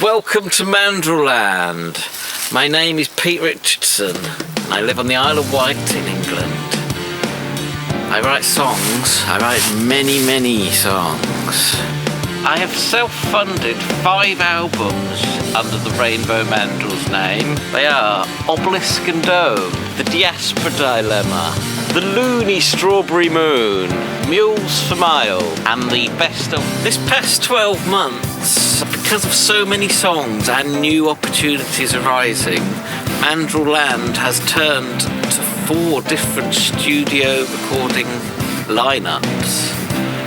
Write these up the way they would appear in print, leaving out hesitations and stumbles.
Welcome to Mandrill Land. My name is Pete Richardson and I live on the Isle of Wight in England. I write songs. I write many songs. I have self-funded 5 albums under the Rainbow Mandrill's name. They are Obelisk and Dome, The Diaspora Dilemma, The Loony Strawberry Moon, Mules for Mile, and the best of this past 12 months. Because of so many songs and new opportunities arising, Mandrill Land has turned to 4 different studio recording lineups,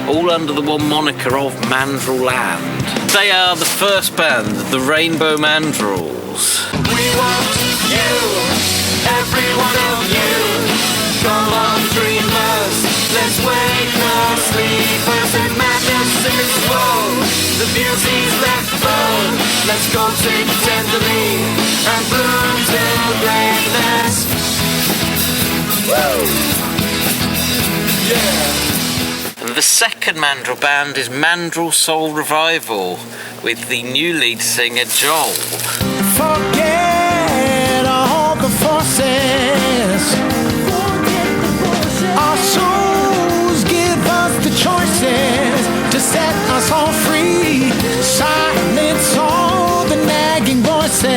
all under the one moniker of Mandrill Land. They are the first band, the Rainbow Mandrills. We want you, every one of you. Come on, dreamers, let's wake our sleepers in madness in this world. The beauty's left bone, let's go take tenderly and bloom till greatness. Woo! Yeah. And the second Mandrill band is Mandrill Soul Revival with the new lead singer Joel. Forget all the forces. Our souls give us the choices to set us all free. Silence all the nagging voices.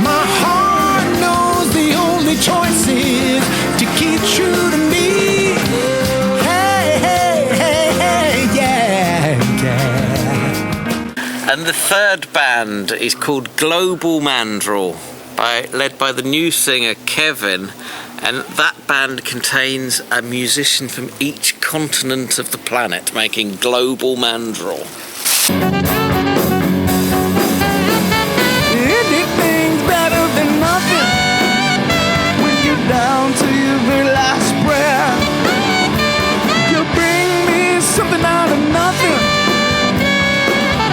My heart knows the only choice is to keep true to me. Hey, yeah. And the third band is called Global Mandrill, led by the new singer Kevin, and that band contains a musician from each continent of the planet, making Global Mandrill. Anything's better than nothing when you're down to your very last breath. You bring me something out of nothing.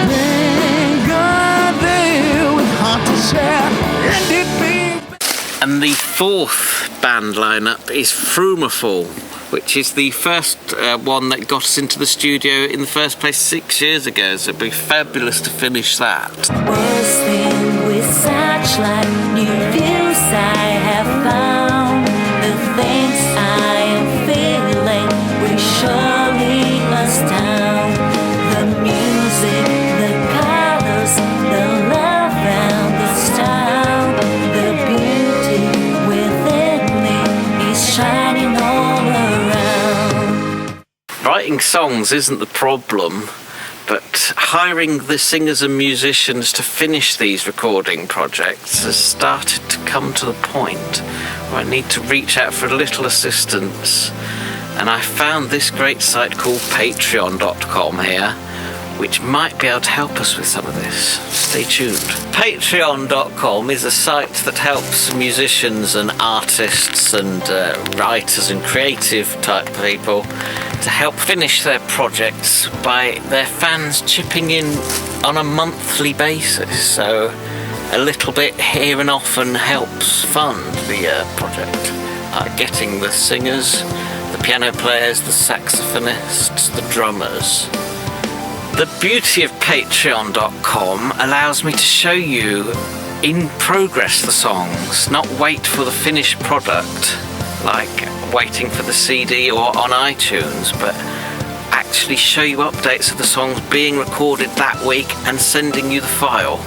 Thank God there with heart to share. And the fourth band lineup is Frumaful, which is the first one that got us into the studio in the first place 6 years ago, so it'd be fabulous to finish that. Bursting with such like new views I have found. The things I am feeling will surely astound. The music, the colors, the love and the style, the beauty within me is shining all around. Writing songs isn't the problem, but hiring the singers and musicians to finish these recording projects has started to come to the point where I need to reach out for a little assistance. And I found this great site called patreon.com here, which might be able to help us with some of this. Stay tuned. Patreon.com is a site that helps musicians and artists and writers and creative type people to help finish their projects by their fans chipping in on a monthly basis. So a little bit here and often helps fund the project. Getting the singers, the piano players, the saxophonists, the drummers. The beauty of Patreon.com allows me to show you in progress the songs, not wait for the finished product, like waiting for the CD or on iTunes, but actually show you updates of the songs being recorded that week and sending you the file.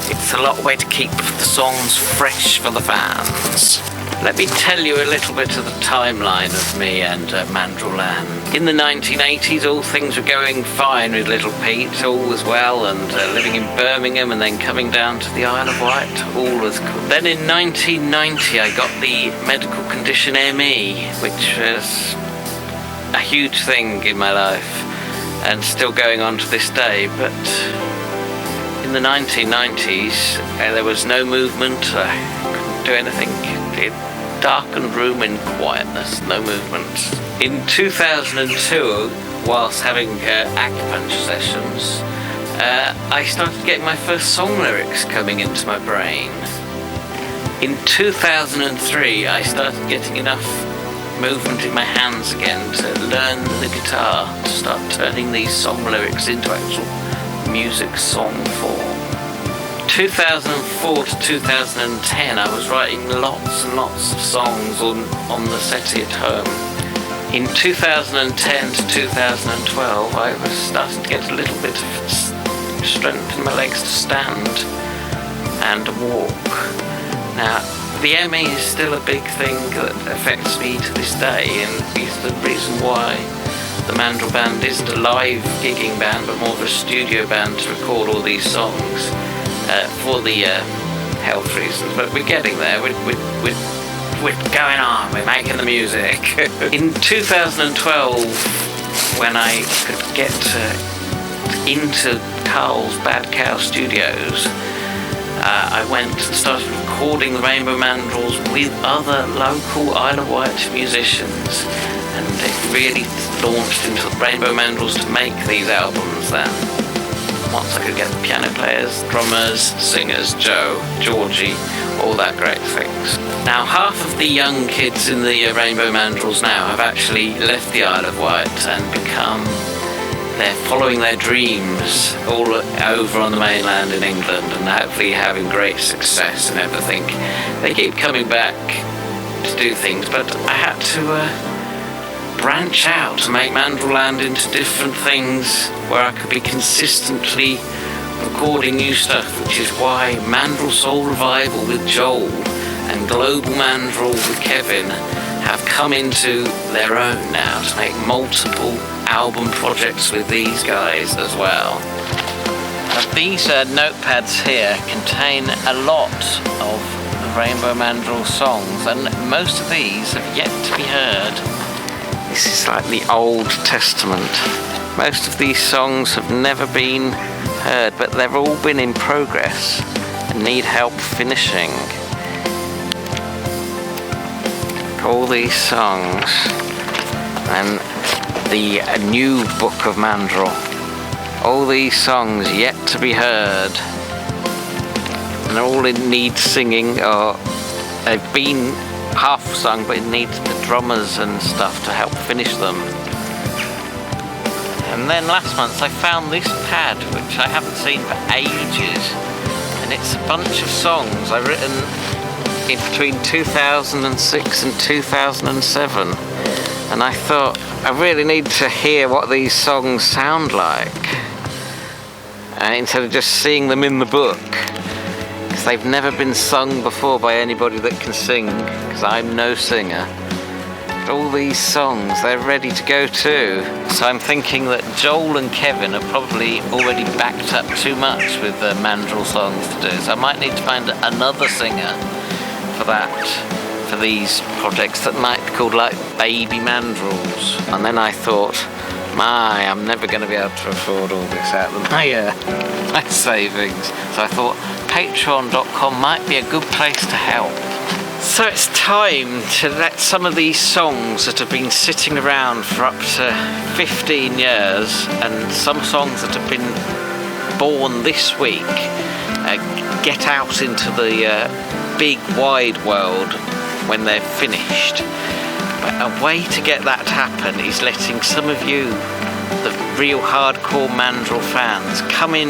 It's a lot way to keep the songs fresh for the fans. Let me tell you a little bit of the timeline of me and Mandrill Land. In the 1980s, all things were going fine with little Pete, all was well, and living in Birmingham and then coming down to the Isle of Wight, all was cool. Then in 1990, I got the medical condition ME, which was a huge thing in my life, and still going on to this day, but in the 1990s, there was no movement, I couldn't do anything. It darkened room in quietness, no movement. In 2002, whilst having acupuncture sessions, I started getting my first song lyrics coming into my brain. In 2003, I started getting enough movement in my hands again to learn the guitar, to start turning these song lyrics into actual music song form. 2004 to 2010, I was writing lots and lots of songs on the settee at home. In 2010 to 2012, I was starting to get a little bit of strength in my legs to stand and walk. Now, the ME is still a big thing that affects me to this day, and is the reason why the Mandrill Band isn't a live gigging band, but more of a studio band to record all these songs for the health reasons. But we're getting there. We're going on. We're making the music. In 2012, when I could get into Carl's Bad Cow Studios, I went and started recording the Rainbow Mandrills with other local Isle of Wight musicians, and it really launched into Rainbow Mandrills to make these albums then. Once I could get the piano players, drummers, singers, Joe, Georgie, all that great things. Now, half of the young kids in the Rainbow Mandrills now have actually left the Isle of Wight and they're following their dreams all over on the mainland in England, and hopefully having great success and everything. They keep coming back to do things, but I had to branch out to make Mandrill Land into different things where I could be consistently recording new stuff, which is why Mandrill Soul Revival with Joel and Global Mandrill with Kevin have come into their own now to make multiple album projects with these guys as well. These notepads here contain a lot of Rainbow Mandrill songs, and most of these have yet to be heard. This is like the Old Testament. Most of these songs have never been heard, but they've all been in progress and need help finishing. All these songs and the new book of Mandrill. All these songs yet to be heard, and all it needs singing, or they've been half sung, but it needs the drummers and stuff to help finish them. And then last month I found this pad, which I haven't seen for ages, and it's a bunch of songs I've written in between 2006 and 2007, and I thought I really need to hear what these songs sound like instead of just seeing them in the book, because they've never been sung before by anybody that can sing, because I'm no singer. But all these songs, they're ready to go too. So I'm thinking that Joel and Kevin are probably already backed up too much with the Mandrill songs to do, so I might need to find another singer for these projects that might be called like Baby Mandrills. And then I thought, I'm never going to be able to afford all this out of my savings. So I thought patreon.com might be a good place to help. So it's time to let some of these songs that have been sitting around for up to 15 years, and some songs that have been born this week, get out into the big wide world when they're finished. But a way to get that to happen is letting some of you, the real hardcore Mandrill fans, come in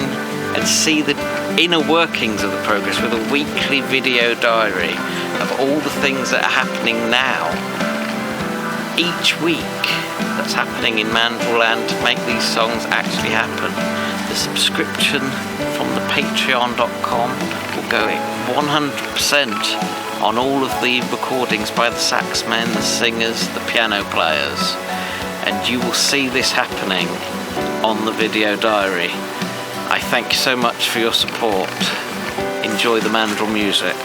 and see the inner workings of the progress with a weekly video diary of all the things that are happening now, each week, that's happening in Mandrill Land to make these songs actually happen. The subscription from the patreon.com will go 100% on all of the recordings by the sax men, the singers, the piano players, and you will see this happening on the video diary. I thank you so much for your support. Enjoy the Mandrill music.